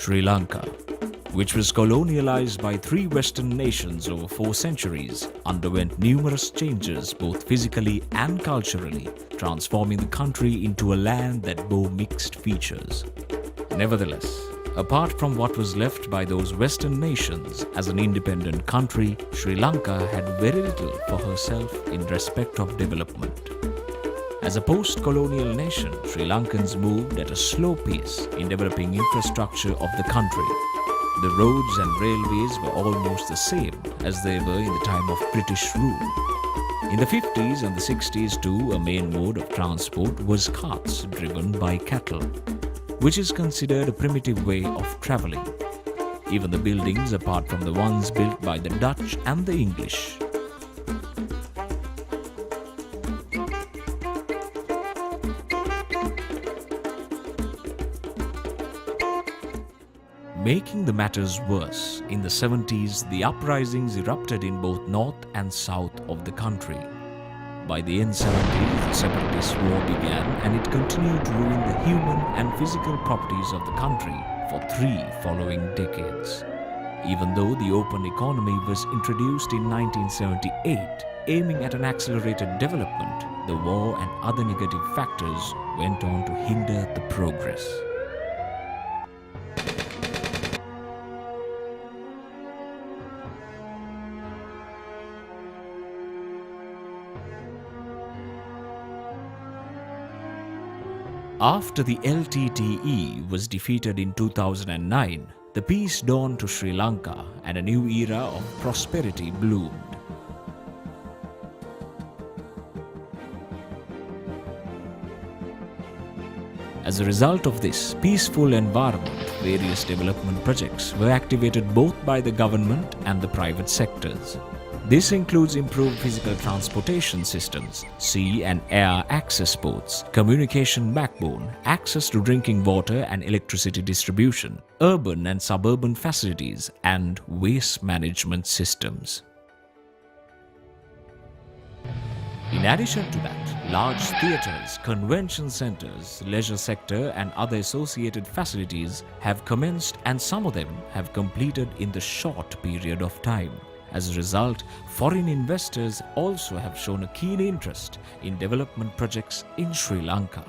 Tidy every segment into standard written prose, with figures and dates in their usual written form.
Sri Lanka, which was colonialized by 3 Western nations over 4 centuries, underwent numerous changes both physically and culturally, transforming the country into a land that bore mixed features. Nevertheless, apart from what was left by those Western nations, as an independent country, Sri Lanka had very little for herself in respect of development. As a post-colonial nation, Sri Lankans moved at a slow pace in developing infrastructure of the country. The roads and railways were almost the same as they were in the time of British rule. In the 50s and the 60s too, a main mode of transport was carts driven by cattle, which is considered a primitive way of travelling. Even the buildings, apart from the ones built by the Dutch and the English, making the matters worse, in the 70s, the uprisings erupted in both north and south of the country. By the end 70s, the separatist war began and it continued to ruin the human and physical properties of the country for 3 following decades. Even though the open economy was introduced in 1978, aiming at an accelerated development, the war and other negative factors went on to hinder the progress. After the LTTE was defeated in 2009, the peace dawned to Sri Lanka and a new era of prosperity bloomed. As a result of this peaceful environment, various development projects were activated both by the government and the private sectors. This includes improved physical transportation systems, sea and air access ports, communication backbone, access to drinking water and electricity distribution, urban and suburban facilities, and waste management systems. In addition to that, large theatres, convention centres, leisure sector and other associated facilities have commenced, and some of them have completed in the short period of time. As a result, foreign investors also have shown a keen interest in development projects in Sri Lanka.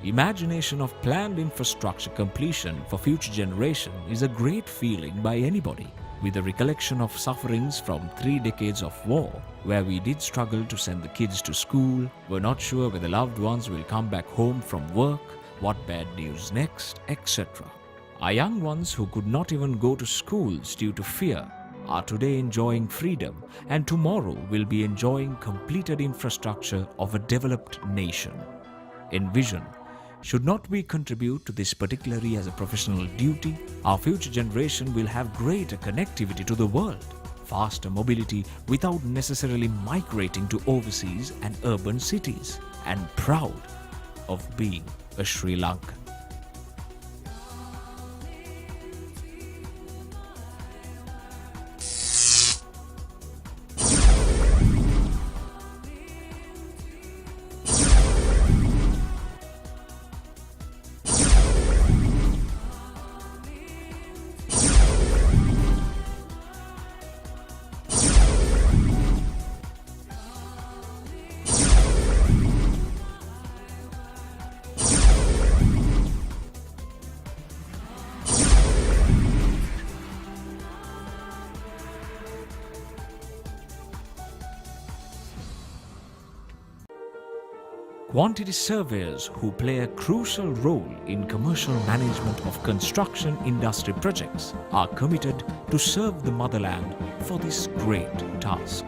Imagination of planned infrastructure completion for future generation is a great feeling by anybody. With the recollection of sufferings from 3 decades of war, where we did struggle to send the kids to school, were not sure whether loved ones will come back home from work, what bad news next, etc. Our young ones who could not even go to schools due to fear are today enjoying freedom, and tomorrow will be enjoying completed infrastructure of a developed nation. Envision, should not we contribute to this particularly as a professional duty, our future generation will have greater connectivity to the world, faster mobility without necessarily migrating to overseas and urban cities, and proud of being a Sri Lankan. Quantity surveyors who play a crucial role in commercial management of construction industry projects are committed to serve the motherland for this great task.